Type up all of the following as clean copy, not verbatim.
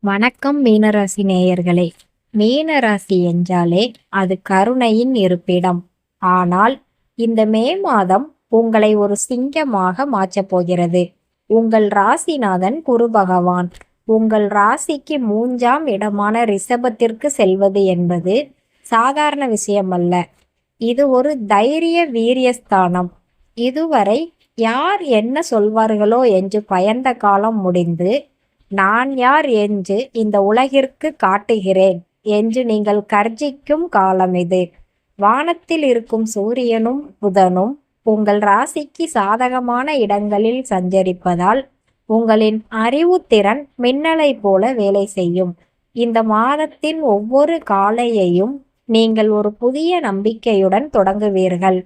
வணக்கம் மீனராசி நேயர்களே. மீனராசி என்றாலே அது கருணையின் இருப்பிடம். ஆனால் இந்த மே மாதம் உங்களை ஒரு சிங்கமாக மாற்றப் போகிறது. உங்கள் ராசிநாதன் குரு பகவான் உங்கள் ராசிக்கு 3ஆம் இடமான ரிஷபத்திற்கு செல்வது என்பது சாதாரண விஷயமல்ல. இது ஒரு தைரிய வீரியஸ்தானம். இதுவரை யார் என்ன சொல்வார்களோ என்று பயந்த காலம் முடிந்து, நான் யார் என்று இந்த உலகிற்கு காட்டுகிறேன் என்று நீங்கள் கர்ஜிக்கும் காலம் இது. வானத்தில் இருக்கும் சூரியனும் புதனும் உங்கள் ராசிக்கு சாதகமான இடங்களில் சஞ்சரிப்பதால் உங்களின் அறிவுத்திறன் மின்னலை போல வேலை செய்யும். இந்த மாதத்தின் ஒவ்வொரு காலையையும் நீங்கள் ஒரு புதிய நம்பிக்கையுடன் தொடங்குவீர்கள்.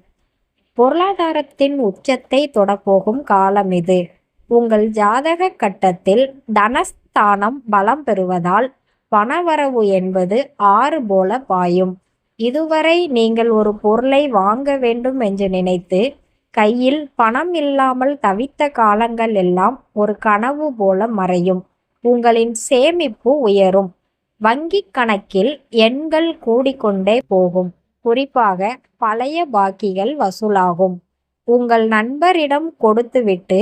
பொருளாதாரத்தின் உச்சத்தை தொடப்போகும் காலம் இது. உங்கள் ஜாதக கட்டத்தில் தனஸ்தானம் பலம் பெறுவதால் பணவரவு என்பது ஆறு போல பாயும். இதுவரை நீங்கள் ஒரு பொருளை வாங்க வேண்டும் என்று நினைத்து கையில் பணம் இல்லாமல் தவித்த காலங்கள் எல்லாம் ஒரு கனவு போல மறையும். உங்களின் சேமிப்பு உயரும். வங்கி கணக்கில் எண்கள் கூடிக்கொண்டே போகும். குறிப்பாக பழைய பாக்கிகள் வசூலாகும். உங்கள் நண்பரிடம் கொடுத்துவிட்டு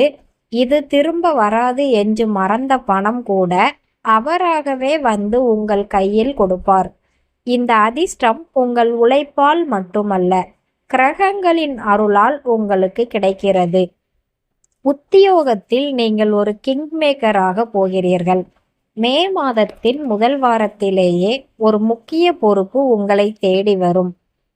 இது திரும்ப வராது என்று மறந்த பணம் கூட அவராகவே வந்து உங்கள் கையில் கொடுப்பார். இந்த அதிர்ஷ்டம் உங்கள் உழைப்பால் மட்டுமல்ல, கிரகங்களின் அருளால் உங்களுக்கு கிடைக்கிறது. உத்தியோகத்தில் நீங்கள் ஒரு கிங் மேக்கராக போகிறீர்கள். மே மாதத்தின் முதல் வாரத்திலேயே ஒரு முக்கிய பொறுப்பு உங்களை தேடி வரும்.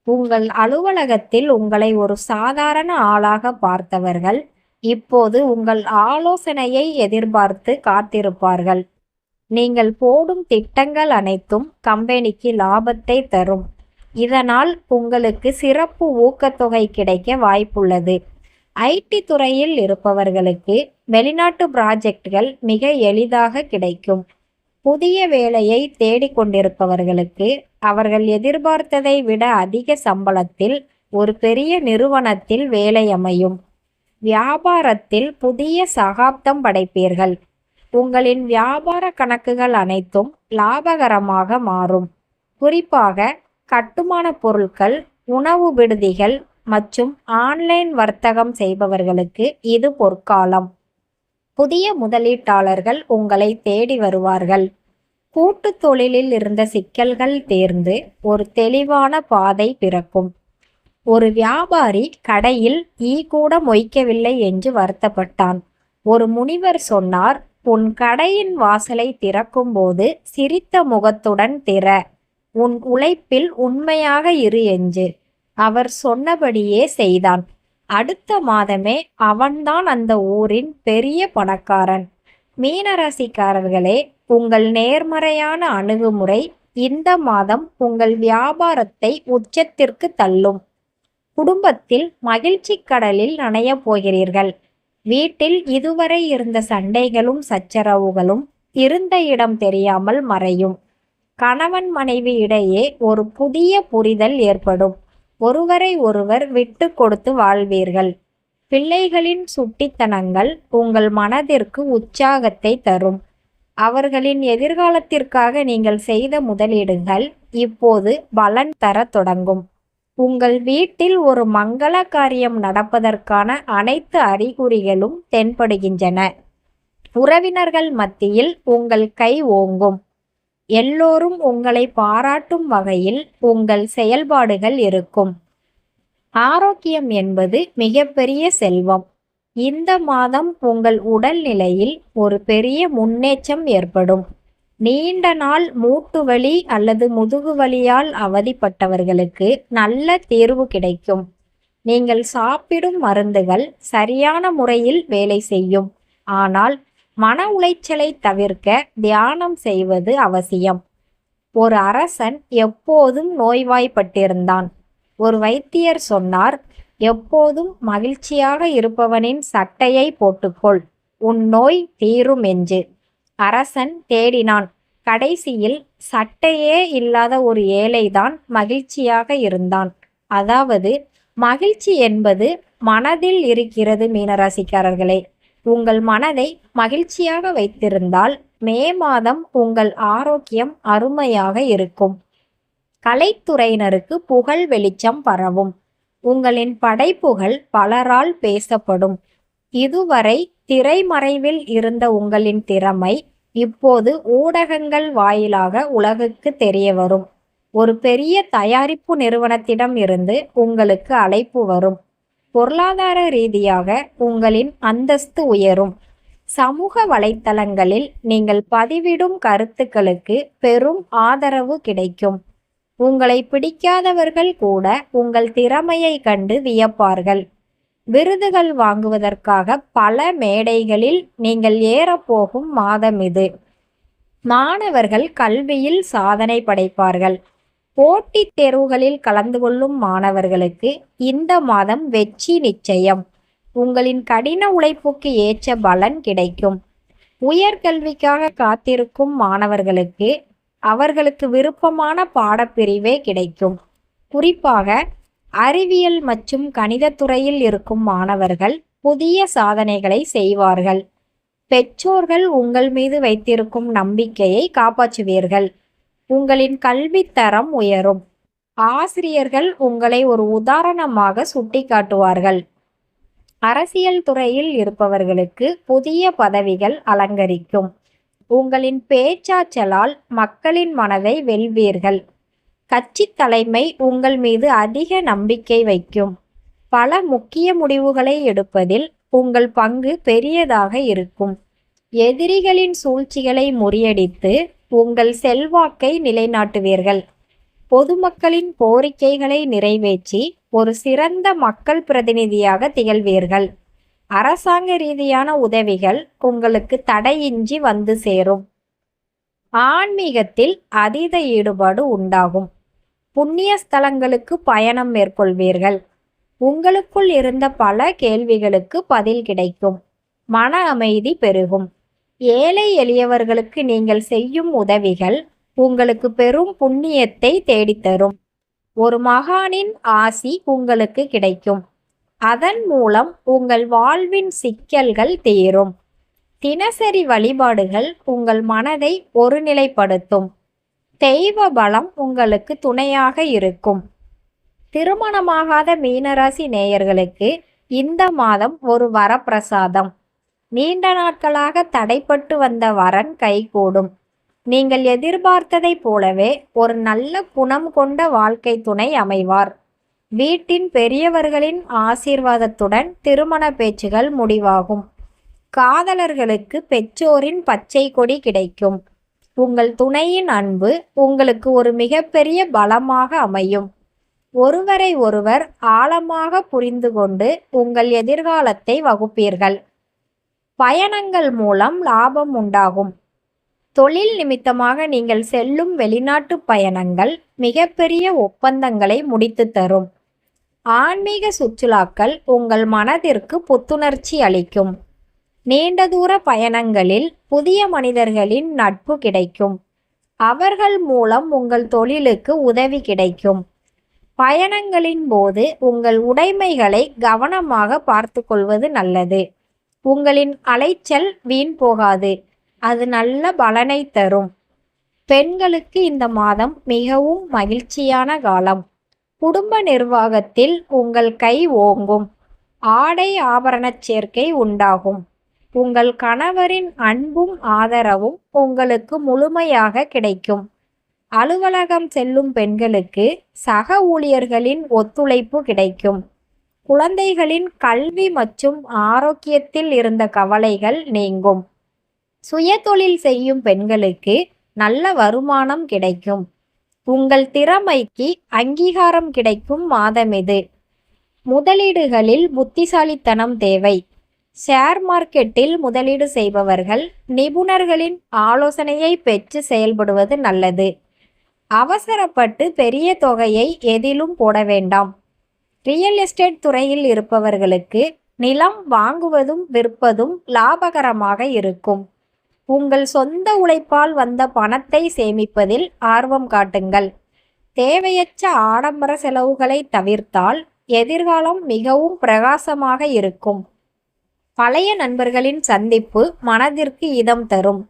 உங்கள் அலுவலகத்தில் உங்களை ஒரு சாதாரண ஆளாக பார்த்தவர்கள் இப்போது உங்கள் ஆலோசனையை எதிர்பார்த்து காத்திருப்பார்கள். நீங்கள் போடும் திட்டங்கள் அனைத்தும் கம்பெனிக்கு லாபத்தை தரும். இதனால் உங்களுக்கு சிறப்பு ஊக்கத்தொகை கிடைக்க வாய்ப்புள்ளது. ஐடி துறையில் இருப்பவர்களுக்கு வெளிநாட்டு ப்ராஜெக்டுகள் மிக எளிதாக கிடைக்கும். புதிய வேலையை தேடிக்கொண்டிருப்பவர்களுக்கு அவர்கள் எதிர்பார்த்ததை விட அதிக சம்பளத்தில் ஒரு பெரிய நிறுவனத்தில் வேலை அமையும். வியாபாரத்தில் புதிய சகாப்தம் படைப்பீர்கள். உங்களின் வியாபார கணக்குகள் அனைத்தும் லாபகரமாக மாறும். குறிப்பாக கட்டுமான பொருட்கள், உணவு விடுதிகள் மற்றும் ஆன்லைன் வர்த்தகம் செய்பவர்களுக்கு இது பொற்காலம். புதிய முதலீட்டாளர்கள் உங்களை தேடி வருவார்கள். கூட்டு தொழிலில் இருந்த சிக்கல்கள் தேர்ந்து ஒரு தெளிவான பாதை பிறக்கும். ஒரு வியாபாரி கடையில் ஈ கூட மொய்க்கவில்லை என்று வருத்தப்பட்டான். ஒரு முனிவர் சொன்னார், உன் கடையின் வாசலை திறக்கும் போது சிரித்த முகத்துடன் திற, உன் உழைப்பில் உண்மையாக இரு என்று. அவர் சொன்னபடியே செய்தான். அடுத்த மாதமே அவன்தான் அந்த ஊரின் பெரிய பணக்காரன். மீனராசிக்காரர்களே, உங்கள் நேர்மறையான அணுகுமுறை இந்த மாதம் உங்கள் வியாபாரத்தை உச்சத்திற்கு தள்ளும். குடும்பத்தில் மகிழ்ச்சி கடலில் நனையப் போகிறீர்கள். வீட்டில் இதுவரை இருந்த சண்டைகளும் சச்சரவுகளும் இருந்த இடம் தெரியாமல் மறையும். கணவன் மனைவி இடையே ஒரு புதிய புரிதல் ஏற்படும். ஒருவரை ஒருவர் விட்டு கொடுத்து வாழ்வீர்கள். பிள்ளைகளின் சுட்டித்தனங்கள் உங்கள் மனதிற்கு உற்சாகத்தை தரும். அவர்களின் எதிர்காலத்திற்காக நீங்கள் செய்த முதலீடுகள் இப்போது பலன் தர தொடங்கும். உங்கள் வீட்டில் ஒரு மங்கள காரியம் நடப்பதற்கான அனைத்து அறிகுறிகளும் தென்படுகின்றன. உறவினர்கள் மத்தியில் உங்கள் கை ஓங்கும். எல்லோரும் உங்களை பாராட்டும் வகையில் உங்கள் செயல்பாடுகள் இருக்கும். ஆரோக்கியம் என்பது மிகப்பெரிய செல்வம். இந்த மாதம் உங்கள் உடல்நிலையில் ஒரு பெரிய முன்னேற்றம் ஏற்படும். நீண்ட நாள் மூட்டு வலி அல்லது முதுகு வலியால் அவதிப்பட்டவர்களுக்கு நல்ல தீர்வு கிடைக்கும். நீங்கள் சாப்பிடும் மருந்துகள் சரியான முறையில் வேலை செய்யும். ஆனால் மன உளைச்சலை தவிர்க்க தியானம் செய்வது அவசியம். ஒரு அரசன் எப்போதும் நோய்வாய்ப்பட்டிருந்தான். ஒரு வைத்தியர் சொன்னார், எப்போதும் மகிழ்ச்சியாக இருப்பவனின் சட்டையை போட்டுக்கொள், உன் நோய் தீரும் என்று. அரசன் தேடினான். கடைசியில் சட்டையே இல்லாத ஒரு ஏழைதான் மகிழ்ச்சியாக இருந்தான். அதாவது மகிழ்ச்சி என்பது மனதில் இருக்கிறது. மீனராசிக்காரர்களே, உங்கள் மனதை மகிழ்ச்சியாக வைத்திருந்தால் மே மாதம் உங்கள் ஆரோக்கியம் அருமையாக இருக்கும். கலைத்துறையினருக்கு புகழ் வெளிச்சம் பரவும். உங்களின் படைப்புகள் பலரால் பேசப்படும். இதுவரை திரைமறைவில் இருந்த உங்களின் திறமை இப்போது ஊடகங்கள் வாயிலாக உலகுக்கு தெரிய வரும். ஒரு பெரிய தயாரிப்பு நிறுவனத்திடம் இருந்து உங்களுக்கு அழைப்பு வரும். பொருளாதார ரீதியாக உங்களின் அந்தஸ்து உயரும். சமூக வலைத்தளங்களில் நீங்கள் பதிவிடும் கருத்துக்களுக்கு பெரும் ஆதரவு கிடைக்கும். உங்களை பிடிக்காதவர்கள் கூட உங்கள் திறமையை கண்டு வியப்பார்கள். விருதுகள் வாங்குவதற்காக பல மேடைகளில் நீங்கள் ஏறப்போகும் மாதம் இது. மாணவர்கள் கல்வியில் சாதனை படைப்பார்கள். போட்டித் தேர்வுகளில் கலந்து கொள்ளும் மாணவர்களுக்கு இந்த மாதம் வெற்றி நிச்சயம். உங்களின் கடின உழைப்புக்கு ஏற்ற பலன் கிடைக்கும். உயர்கல்விக்காக காத்திருக்கும் மாணவர்களுக்கு அவர்களுக்கு விருப்பமான பாடப்பிரிவே கிடைக்கும். குறிப்பாக அறிவியல் மற்றும் கணிதத்துறையில் இருக்கும் மாணவர்கள் புதிய சாதனைகளை செய்வார்கள். பெற்றோர்கள் உங்கள் மீது வைத்திருக்கும் நம்பிக்கையை காப்பாற்றுவீர்கள். உங்களின் கல்வித்தரம் உயரும். ஆசிரியர்கள் உங்களை ஒரு உதாரணமாக சுட்டிக்காட்டுவார்கள். அரசியல் துறையில் இருப்பவர்களுக்கு புதிய பதவிகள் அலங்கரிக்கும். உங்களின் பேச்சாற்றலால் மக்களின் மனதை வெல்வீர்கள். கட்சி தலைமை உங்கள் மீது அதிக நம்பிக்கை வைக்கும். பல முக்கிய முடிவுகளை எடுப்பதில் உங்கள் பங்கு பெரியதாக இருக்கும். எதிரிகளின் சூழ்ச்சிகளை முறியடித்து உங்கள் செல்வாக்கை நிலைநாட்டுவீர்கள். பொதுமக்களின் கோரிக்கைகளை நிறைவேற்றி ஒரு சிறந்த மக்கள் பிரதிநிதியாக திகழ்வீர்கள். அரசாங்க ரீதியான உதவிகள் உங்களுக்கு தடையின்றி வந்து சேரும். ஆன்மீகத்தில் அதீத ஈடுபாடு உண்டாகும். புண்ணிய ஸ்தலங்களுக்கு பயணம் மேற்கொள்வீர்கள். உங்களுக்குள் இருந்த பல கேள்விகளுக்கு பதில் கிடைக்கும். மன அமைதி பெருகும். ஏழை எளியவர்களுக்கு நீங்கள் செய்யும் உதவிகள் உங்களுக்கு பெரும் புண்ணியத்தை தேடித்தரும். ஒரு மகானின் ஆசி உங்களுக்கு கிடைக்கும். அதன் மூலம் உங்கள் வாழ்வின் சிக்கல்கள் தீரும். தினசரி வழிபாடுகள் உங்கள் மனதை ஒருநிலைப்படுத்தும். தெய்வ பலம் உங்களுக்கு துணையாக இருக்கும். திருமணமாகாத மீனராசி நேயர்களுக்கு இந்த மாதம் ஒரு வரப்பிரசாதம். நீண்ட நாட்களாக தடைப்பட்டு வந்த வரன் கைகூடும். நீங்கள் எதிர்பார்த்ததைப் போலவே ஒரு நல்ல குணம் கொண்ட வாழ்க்கை துணை அமைவார். வீட்டின் பெரியவர்களின் ஆசீர்வாதத்துடன் திருமண பேச்சுகள் முடிவாகும். காதலர்களுக்கு பெற்றோரின் பச்சை கொடி கிடைக்கும். உங்கள் துணையின் அன்பு உங்களுக்கு ஒரு மிகப்பெரிய பலமாக அமையும். ஒருவரை ஒருவர் ஆழமாக புரிந்து கொண்டு உங்கள் எதிர்காலத்தை வகுப்பீர்கள். பயணங்கள் மூலம் லாபம் உண்டாகும். தொழில் நிமித்தமாக நீங்கள் செல்லும் வெளிநாட்டு பயணங்கள் மிகப்பெரிய ஒப்பந்தங்களை முடித்து தரும். ஆன்மீக சுற்றுலாக்கள் உங்கள் மனதிற்கு புத்துணர்ச்சி அளிக்கும். நீண்ட தூர பயணங்களில் புதிய மனிதர்களின் நட்பு கிடைக்கும். அவர்கள் மூலம் உங்கள் தொழிலுக்கு உதவி கிடைக்கும். பயணங்களின் போது உங்கள் உடைமைகளை கவனமாக பார்த்து கொள்வது நல்லது. உங்களின் அலைச்சல் வீண் போகாது. அது நல்ல பலனை தரும். பெண்களுக்கு இந்த மாதம் மிகவும் மகிழ்ச்சியான காலம். குடும்ப நிர்வாகத்தில் உங்கள் கை ஓங்கும். ஆடை ஆபரணச் சேர்க்கை உண்டாகும். உங்கள் கணவரின் அன்பும் ஆதரவும் உங்களுக்கு முழுமையாக கிடைக்கும். அலுவலகம் செல்லும் பெண்களுக்கு சக ஊழியர்களின் ஒத்துழைப்பு கிடைக்கும். குழந்தைகளின் கல்வி மற்றும் ஆரோக்கியத்தில் இருந்த கவலைகள் நீங்கும். சுயதொழில் செய்யும் பெண்களுக்கு நல்ல வருமானம் கிடைக்கும். உங்கள் திறமைக்கு அங்கீகாரம் கிடைக்கும் மாதம் இது. முதலீடுகளில் புத்திசாலித்தனம் தேவை. ஷேர் மார்க்கெட்டில் முதலீடு செய்பவர்கள் நிபுணர்களின் ஆலோசனையை பெற்று செயல்படுவது நல்லது. அவசரப்பட்டு பெரிய தொகையை எதிலும் போட வேண்டாம். ரியல் எஸ்டேட் துறையில் இருப்பவர்களுக்கு நிலம் வாங்குவதும் விற்பதும் லாபகரமாக இருக்கும். உங்கள் சொந்த உழைப்பால் வந்த பணத்தை சேமிப்பதில் ஆர்வம் காட்டுங்கள். தேவையற்ற ஆடம்பர செலவுகளை தவிர்த்தால் எதிர்காலம் மிகவும் பிரகாசமாக இருக்கும். பழைய நண்பர்களின் சந்திப்பு மனதிற்கு இதம் தரும்.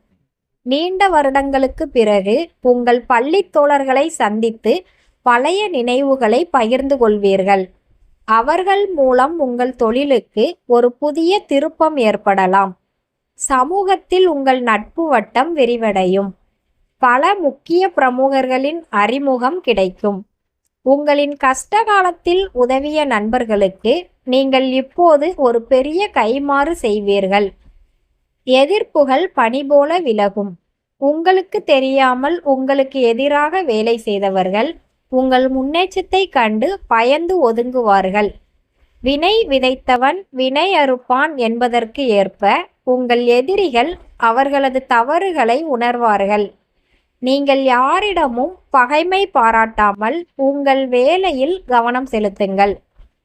நீண்ட வருடங்களுக்கு பிறகு உங்கள் பள்ளி தோழர்களை சந்தித்து பழைய நினைவுகளை பகிர்ந்து கொள்வீர்கள். அவர்கள் மூலம் உங்கள் தொழிலுக்கு ஒரு புதிய திருப்பம் ஏற்படலாம். சமூகத்தில் உங்கள் நட்பு வட்டம் விரிவடையும். பல முக்கிய பிரமுகர்களின் அறிமுகம் கிடைக்கும். உங்களின் கஷ்ட காலத்தில் உதவிய நண்பர்களுக்கு நீங்கள் இப்போது ஒரு பெரிய கைமாறு செய்வீர்கள். எதிர்ப்புகள் பனி போல விலகும். உங்களுக்கு தெரியாமல் உங்களுக்கு எதிராக வேலை செய்தவர்கள் உங்கள் முன்னேற்றத்தை கண்டு பயந்து ஒதுங்குவார்கள். வினை விதைத்தவன் வினை அறுப்பான் என்பதற்கு ஏற்ப உங்கள் எதிரிகள் அவர்களது தவறுகளை உணர்வார்கள். நீங்கள் யாரிடமும் பகைமை பாராட்டாமல் உங்கள் வேலையில் கவனம் செலுத்துங்கள்.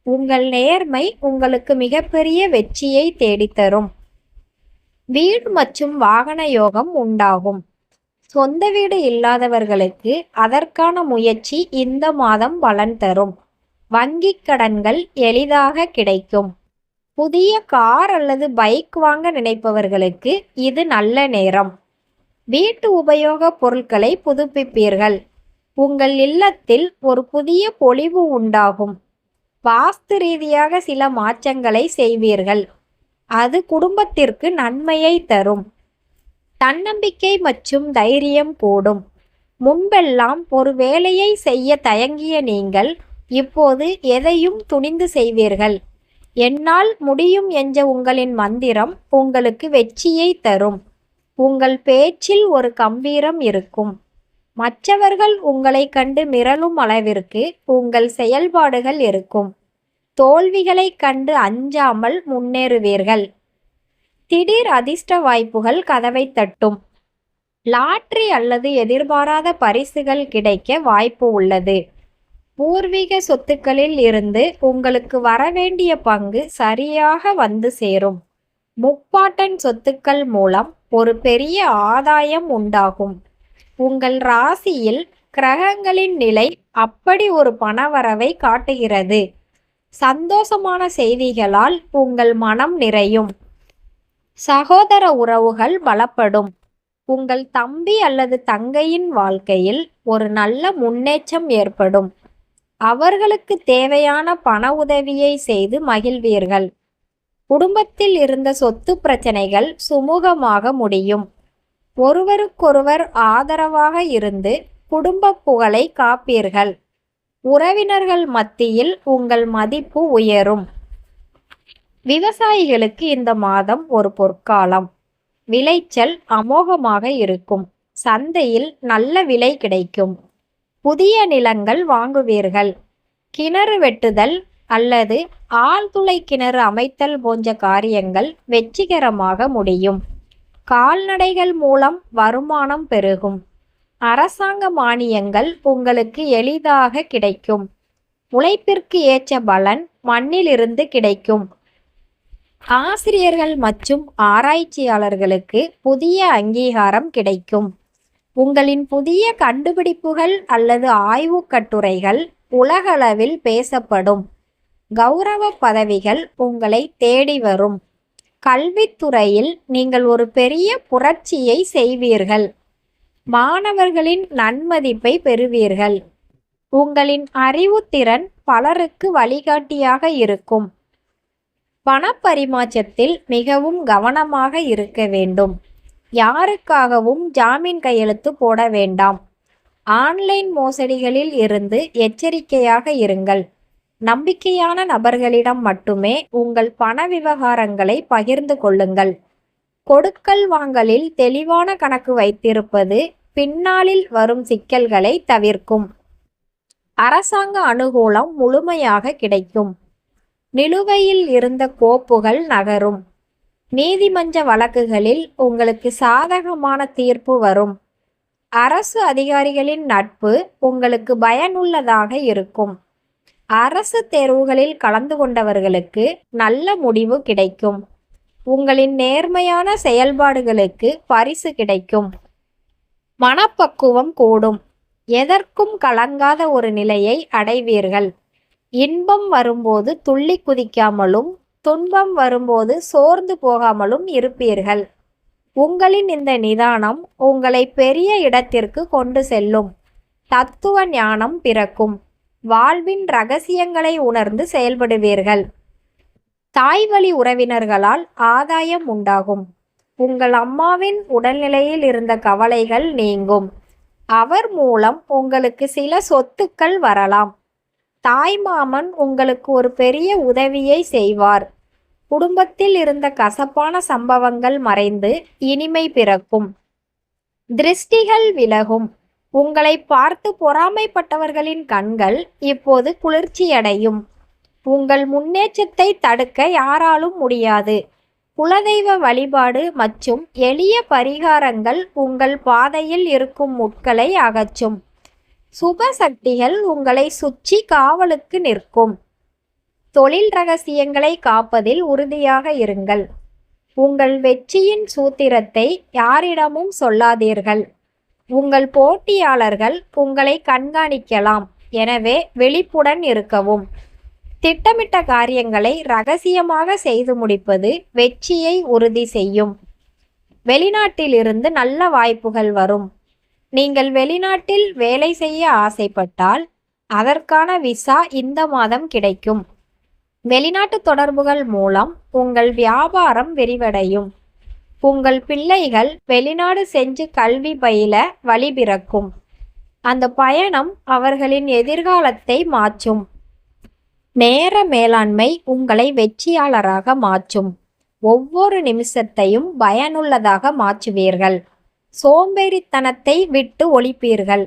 உங்கள் நேர்மை உங்களுக்கு மிகப்பெரிய வெற்றியை தேடித்தரும். வீடு மற்றும் வாகன யோகம் உண்டாகும். சொந்த வீடு இல்லாதவர்களுக்கு அதற்கான முயற்சி இந்த மாதம் பலன் தரும். வங்கிக் கடன்கள் எளிதாக கிடைக்கும். புதிய கார் அல்லது பைக் வாங்க நினைப்பவர்களுக்கு இது நல்ல நேரம். வீட்டு உபயோக பொருட்களை புதுப்பிப்பீர்கள். உங்கள் இல்லத்தில் ஒரு புதிய பொலிவு உண்டாகும். வாஸ்து ரீதியாக சில மாற்றங்களை செய்வீர்கள். அது குடும்பத்திற்கு நன்மையை தரும். தன்னம்பிக்கை மற்றும் தைரியம் கூடும். முன்பெல்லாம் ஒரு வேலையை செய்ய தயங்கிய நீங்கள் இப்போது எதையும் துணிந்து செய்வீர்கள். என்னால் முடியும் என்ற உங்களின் மந்திரம் உங்களுக்கு வெற்றியை தரும். உங்கள் பேச்சில் ஒரு கம்பீரம் இருக்கும். மற்றவர்கள் உங்களை கண்டு மிரளும் அளவிற்கு உங்கள் செயல்பாடுகள் இருக்கும். தோல்விகளை கண்டு அஞ்சாமல் முன்னேறுவீர்கள். திடீர் அதிர்ஷ்ட வாய்ப்புகள் கதவை தட்டும். லாட்டரி அல்லது எதிர்பாராத பரிசுகள் கிடைக்க வாய்ப்பு உள்ளது. பூர்வீக சொத்துக்களில் இருந்து உங்களுக்கு வரவேண்டிய பங்கு சரியாக வந்து சேரும். முப்பாட்டன் சொத்துக்கள் மூலம் ஒரு பெரிய ஆதாயம் உண்டாகும். உங்கள் ராசியில் கிரகங்களின் நிலை அப்படி ஒரு பணவரவை காட்டுகிறது. சந்தோஷமான செய்திகளால் உங்கள் மனம் நிறையும். சகோதர உறவுகள் பலப்படும். உங்கள் தம்பி அல்லது தங்கையின் வாழ்க்கையில் ஒரு நல்ல முன்னேற்றம் ஏற்படும். அவர்களுக்கு தேவையான பண உதவியை செய்து மகிழ்வீர்கள். குடும்பத்தில் இருந்த சொத்து பிரச்சனைகள் சுமூகமாக முடியும். ஒருவருக்கொருவர் ஆதரவாக இருந்து குடும்ப புகழை காப்பீர்கள். உறவினர்கள் மத்தியில் உங்கள் மதிப்பு உயரும். விவசாயிகளுக்கு இந்த மாதம் ஒரு பொற்காலம். விளைச்சல் அமோகமாக இருக்கும். சந்தையில் நல்ல விலை கிடைக்கும். புதிய நிலங்கள் வாங்குவீர்கள். கிணறு வெட்டுதல் அல்லது ஆழ்துளை கிணறு அமைத்தல் போன்ற காரியங்கள் வெற்றிகரமாக முடியும். கால்நடைகள் மூலம் வருமானம் பெருகும். அரசாங்க மானியங்கள் உங்களுக்கு எளிதாக கிடைக்கும். உழைப்பிற்கு ஏற்ற பலன் மண்ணிலிருந்து கிடைக்கும். ஆசிரியர்கள் மற்றும் ஆராய்ச்சியாளர்களுக்கு புதிய அங்கீகாரம் கிடைக்கும். உங்களின் புதிய கண்டுபிடிப்புகள் அல்லது ஆய்வுக் கட்டுரைகள் உலகளவில் பேசப்படும். கௌரவ பதவிகள் உங்களை தேடி வரும். கல்வித்துறையில் நீங்கள் ஒரு பெரிய புரட்சியை செய்வீர்கள். மாணவர்களின் நன்மதிப்பை பெறுவீர்கள். உங்களின் அறிவுத்திறன் பலருக்கு வழிகாட்டியாக இருக்கும். பணப்பரிமாற்றத்தில் மிகவும் கவனமாக இருக்க வேண்டும். யாருக்காகவும் ஜாமீன் கையெழுத்து போட வேண்டாம். ஆன்லைன் மோசடிகளில் இருந்து எச்சரிக்கையாக இருங்கள். நம்பிக்கையான நபர்களிடம் மட்டுமே உங்கள் பண விவகாரங்களை பகிர்ந்து கொள்ளுங்கள். கொடுக்கல் வாங்கலில் தெளிவான கணக்கு வைத்திருப்பது பின்னாளில் வரும் சிக்கல்களை தவிர்க்கும். அரசாங்க அனுகூலம் முழுமையாக கிடைக்கும். நிலுவையில் இருந்த கோப்புகள் நகரும். நீதிமன்ற வழக்குகளில் உங்களுக்கு சாதகமான தீர்ப்பு வரும். அரசு அதிகாரிகளின் நட்பு உங்களுக்கு பயனுள்ளதாக இருக்கும். அரசு தேர்வுகளில் கலந்து கொண்டவர்களுக்கு நல்ல முடிவு கிடைக்கும். உங்களின் நேர்மையான செயல்பாடுகளுக்கு பரிசு கிடைக்கும். மனப்பக்குவம் கூடும். எதற்கும் கலங்காத ஒரு நிலையை அடைவீர்கள். இன்பம் வரும்போது துள்ளி குதிக்காமலும் துன்பம் வரும்போது சோர்ந்து போகாமலும் இருப்பீர்கள். உங்களின் இந்த நிதானம் உங்களை பெரிய இடத்திற்கு கொண்டு செல்லும். தத்துவ ஞானம் பிறக்கும். வாழ்வின் ரகசியங்களை உணர்ந்து செயல்படுவீர்கள். தாய்வழி உறவினர்களால் ஆதாயம் உண்டாகும். உங்கள் அம்மாவின் உடல்நிலையில் இருந்த கவலைகள் நீங்கும். அவர் மூலம் உங்களுக்கு சில சொத்துக்கள் வரலாம். தாய்மாமன் உங்களுக்கு ஒரு பெரிய உதவியை செய்வார். குடும்பத்தில் இருந்த கசப்பான சம்பவங்கள் மறைந்து இனிமை பிறக்கும். திருஷ்டிகள் விலகும். உங்களை பார்த்து பொறாமைப்பட்டவர்களின் கண்கள் இப்போது குளிர்ச்சியடையும். உங்கள் முன்னேற்றத்தை தடுக்க யாராலும் முடியாது. குலதெய்வ வழிபாடு மற்றும் எளிய பரிகாரங்கள் உங்கள் பாதையில் இருக்கும் முட்களை அகற்றும். சுப சக்திகள் உங்களை சுற்றி காவலுக்கு நிற்கும். தொழில் ரகசியங்களை காப்பதில் உறுதியாக இருங்கள். உங்கள் வெற்றியின் சூத்திரத்தை யாரிடமும் சொல்லாதீர்கள். உங்கள் போட்டியாளர்கள் உங்களை கண்காணிக்கலாம். எனவே விழிப்புடன் இருக்கவும். திட்டமிட்ட காரியங்களை ரகசியமாக செய்து முடிப்பது வெற்றியை உறுதி செய்யும். வெளிநாட்டிலிருந்து நல்ல வாய்ப்புகள் வரும். நீங்கள் வெளிநாட்டில் வேலை செய்ய ஆசைப்பட்டால் அதற்கான விசா இந்த மாதம் கிடைக்கும். வெளிநாட்டு தொடர்புகள் மூலம் உங்கள் வியாபாரம் விரிவடையும். உங்கள் பிள்ளைகள் வெளிநாடு சென்று கல்வி பயில வழி பிறக்கும். அந்த பயணம் அவர்களின் எதிர்காலத்தை மாற்றும். நேர மேலாண்மை உங்களை வெற்றியாளராக மாற்றும். ஒவ்வொரு நிமிஷத்தையும் பயனுள்ளதாக மாற்றுவீர்கள். சோம்பேறித்தனத்தை விட்டு ஒழிப்பீர்கள்.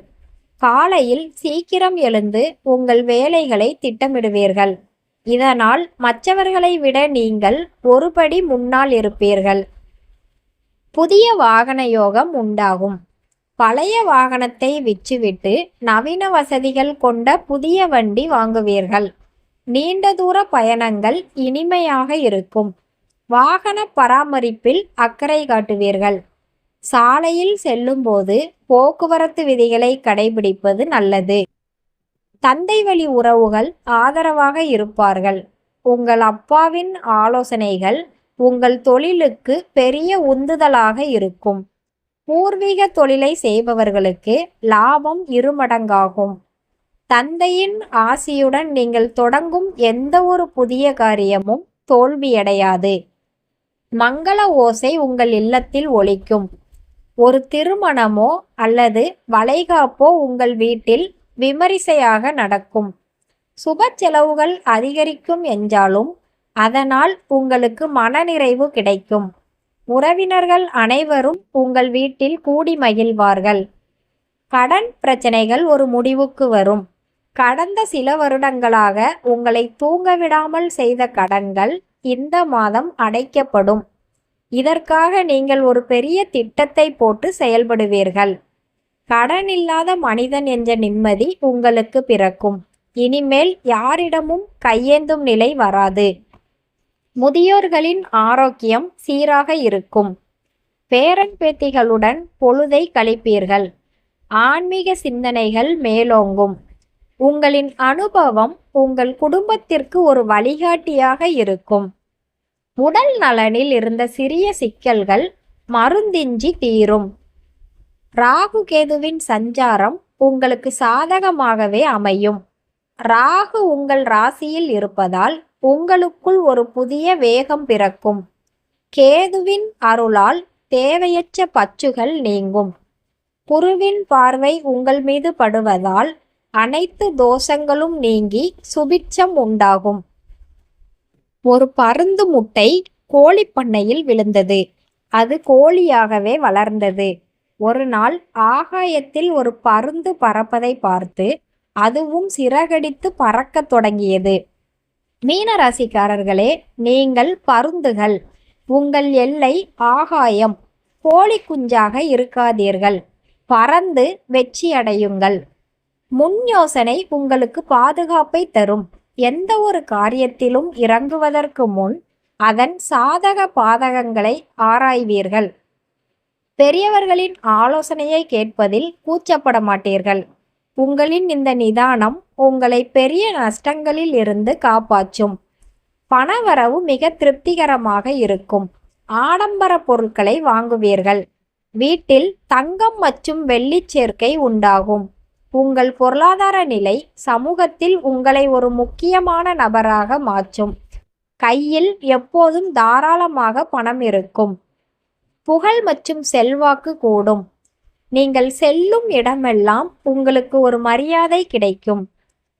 காலையில் சீக்கிரம் எழுந்து உங்கள் வேலைகளை திட்டமிடுவீர்கள். இதனால் மற்றவர்களை விட நீங்கள் ஒருபடி முன்னால் இருப்பீர்கள். புதிய வாகன யோகம் உண்டாகும். பழைய வாகனத்தை விற்றுவிட்டு நவீன வசதிகள் கொண்ட புதிய வண்டி வாங்குவீர்கள். நீண்ட தூர பயணங்கள் இனிமையாக இருக்கும். வாகன பராமரிப்பில் அக்கறை காட்டுவீர்கள். சாலையில் செல்லும்போது போக்குவரத்து விதிகளை கடைபிடிப்பது நல்லது. தந்தை வழி உறவுகள் ஆதரவாக இருப்பார்கள். உங்கள் அப்பாவின் ஆலோசனைகள் உங்கள் தொழிலுக்கு பெரிய உந்துதலாக இருக்கும். பூர்வீக தொழிலை செய்பவர்களுக்கு லாபம் இருமடங்காகும். தந்தையின் ஆசியுடன் நீங்கள் தொடங்கும் எந்த ஒரு புதிய காரியமும் தோல்வியடையாது. மங்கள ஓசை உங்கள் இல்லத்தில் ஒலிக்கும். ஒரு திருமணமோ அல்லது வளைகாப்போ உங்கள் வீட்டில் விமரிசையாக நடக்கும். சுப செலவுகள் அதிகரிக்கும் என்றாலும் அதனால் உங்களுக்கு மனநிறைவு கிடைக்கும். உறவினர்கள் அனைவரும் உங்கள் வீட்டில் கூடி மகிழ்வார்கள். கடன் பிரச்சனைகள் ஒரு முடிவுக்கு வரும். கடந்த சில வருடங்களாக உங்களை தூங்க விடாமல் செய்த கடன்கள் இந்த மாதம் அடைக்கப்படும். இதற்காக நீங்கள் ஒரு பெரிய திட்டத்தை போட்டு செயல்படுவீர்கள். கடன் இல்லாத மனிதன் என்ற நிம்மதி உங்களுக்கு பிறக்கும். இனிமேல் யாரிடமும் கையேந்தும் நிலை வராது. முதியோர்களின் ஆரோக்கியம் சீராக இருக்கும். பேரன் பேத்திகளுடன் பொழுதை கழிப்பீர்கள். ஆன்மீக சிந்தனைகள் மேலோங்கும். உங்களின் அனுபவம் உங்கள் குடும்பத்திற்கு ஒரு வழிகாட்டியாக இருக்கும். உடல் நலனில் இருந்த சிறிய சிக்கல்கள் மருந்தின்றி தீரும். ராகு கேதுவின் சஞ்சாரம் உங்களுக்கு சாதகமாகவே அமையும். ராகு உங்கள் ராசியில் இருப்பதால் உங்களுக்குள் ஒரு புதிய வேகம் பிறக்கும். கேதுவின் அருளால் தேவையற்ற பற்றுகள் நீங்கும். குருவின் பார்வை உங்கள் மீது படுவதால் அனைத்து தோஷங்களும் நீங்கி சுபிட்சம் உண்டாகும். ஒரு பருந்து முட்டை கோழி பண்ணையில் விழுந்தது. அது கோழியாகவே வளர்ந்தது. ஒரு நாள் ஆகாயத்தில் ஒரு பருந்து பறப்பதை பார்த்து அதுவும் சிறகடித்து பறக்கத் தொடங்கியது. மீனராசிக்காரர்களே, நீங்கள் பருந்துகள். உங்கள் எல்லை ஆகாயம். கோழி குஞ்சாக இருக்காதீர்கள். பறந்து வெற்றி அடையுங்கள். முன் யோசனை உங்களுக்கு பாதுகாப்பை தரும். எந்த ஒரு காரியத்திலும் இறங்குவதற்கு முன் அதன் சாதக பாதகங்களை ஆராய்வீர்கள். பெரியவர்களின் ஆலோசனையை கேட்பதில் கூச்சப்பட மாட்டீர்கள். உங்களின் இந்த நிதானம் உங்களை பெரிய நஷ்டங்களில் இருந்து காப்பாற்றும். பணவரவு மிக திருப்திகரமாக இருக்கும். ஆடம்பர பொருட்களை வாங்குவீர்கள். வீட்டில் தங்கம் மற்றும் வெள்ளி சேர்க்கை உண்டாகும். உங்கள் பொருளாதார நிலை சமூகத்தில் உங்களை ஒரு முக்கியமான நபராக மாற்றும். கையில் எப்போதும் தாராளமாக பணம் இருக்கும். புகழ் மற்றும் செல்வாக்கு கூடும். நீங்கள் செல்லும் இடமெல்லாம் உங்களுக்கு ஒரு மரியாதை கிடைக்கும்.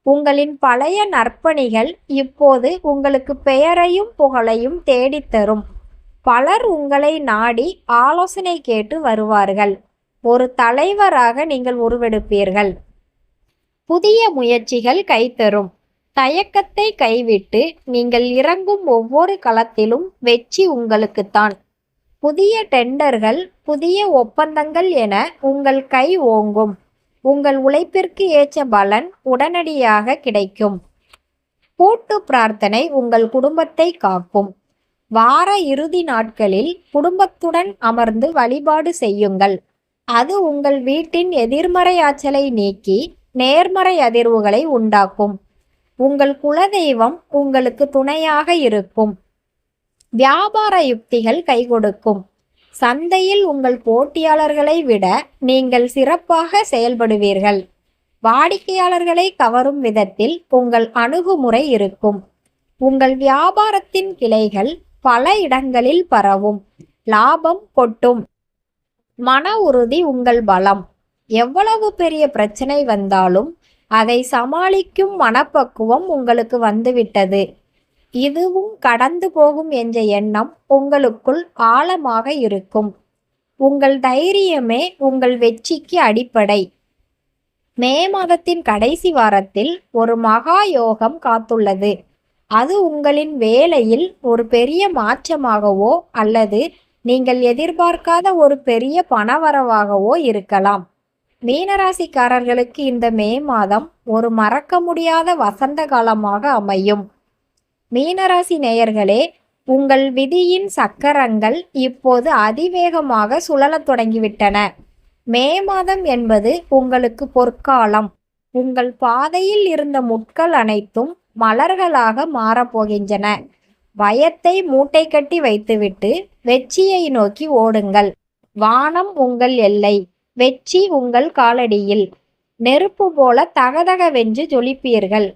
உங்களின் பழைய நற்பணிகள் இப்போது உங்களுக்கு பெயரையும் புகழையும் தேடித்தரும். பலர் உங்களை நாடி ஆலோசனை கேட்டு வருவார்கள். ஒரு தலைவராக நீங்கள் உருவெடுப்பீர்கள். புதிய முயற்சிகள் கைத்தரும். தயக்கத்தை கைவிட்டு நீங்கள் இறங்கும் ஒவ்வொரு களத்திலும் வெற்றி உங்களுக்குத்தான். புதிய டெண்டர்கள், புதிய ஒப்பந்தங்கள் என உங்கள் கை ஓங்கும். உங்கள் உழைப்பிற்கு ஏற்ற பலன் உடனடியாக கிடைக்கும். கூட்டு பிரார்த்தனை உங்கள் குடும்பத்தை காக்கும். வார இறுதி நாட்களில் குடும்பத்துடன் அமர்ந்து வழிபாடு செய்யுங்கள். அது உங்கள் வீட்டின் எதிர்மறை ஆற்றலை நீக்கி நேர்மறை அதிர்வுகளை உண்டாக்கும். உங்கள் குலதெய்வம் உங்களுக்கு துணையாக இருக்கும். வியாபார யுக்திகள் கைகொடுக்கும். சந்தையில் உங்கள் போட்டியாளர்களை விட நீங்கள் சிறப்பாக செயல்படுவீர்கள். வாடிக்கையாளர்களை கவரும் விதத்தில் உங்கள் அணுகுமுறை இருக்கும். உங்கள் வியாபாரத்தின் கிளைகள் பல இடங்களில் பரவும். லாபம் கொட்டும். மன உறுதி உங்கள் பலம். எவ்வளவு பெரிய பிரச்சனை வந்தாலும் அதை சமாளிக்கும் மனப்பக்குவம் உங்களுக்கு வந்துவிட்டது. இதுவும் கடந்து போகும் என்ற எண்ணம் உங்களுக்குள் ஆழமாக இருக்கும். உங்கள் தைரியமே உங்கள் வெற்றிக்கு அடிப்படை. மே மாதத்தின் கடைசி வாரத்தில் ஒரு மகா யோகம் காத்துள்ளது. அது உங்களின் வேலையில் ஒரு பெரிய மாற்றமாகவோ அல்லது நீங்கள் எதிர்பார்க்காத ஒரு பெரிய பணவரவாகவோ இருக்கலாம். மீனராசிக்காரர்களுக்கு இந்த மே மாதம் ஒரு மறக்க முடியாத வசந்த காலமாக அமையும். மீனராசி நேயர்களே, உங்கள் விதியின் சக்கரங்கள் இப்போது அதிவேகமாக சுழலத் தொடங்கிவிட்டன. மே மாதம் என்பது உங்களுக்கு பொற்காலம். உங்கள் பாதையில் இருந்த முட்கள் அனைத்தும் மலர்களாக மாறப்போகின்றன. பயத்தை மூட்டை கட்டி வைத்துவிட்டு வெற்றியை நோக்கி ஓடுங்கள். வானம் உங்கள் எல்லை, வெற்றி உங்கள் காலடியில். நெருப்பு போல தகதகவென்று ஜொலிப்பீர்கள்.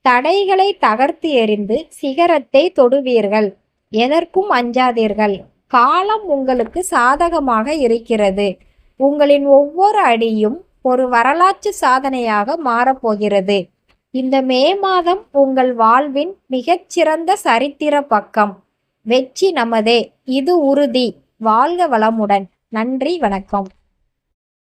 தடைகளை தகர்த்து எறிந்து சிகரத்தை தொடுவீர்கள். எதற்கும் அஞ்சாதீர்கள். காலம் உங்களுக்கு சாதகமாக இருக்கிறது. உங்களின் ஒவ்வொரு அடியும் ஒரு வரலாற்று சாதனையாக மாறப்போகிறது. இந்த மே மாதம் உங்கள் வாழ்வின் மிகச்சிறந்த சரித்திர பக்கம். வெற்றி நமதே, இது உறுதி. வாழ்க வளமுடன். நன்றி, வணக்கம்.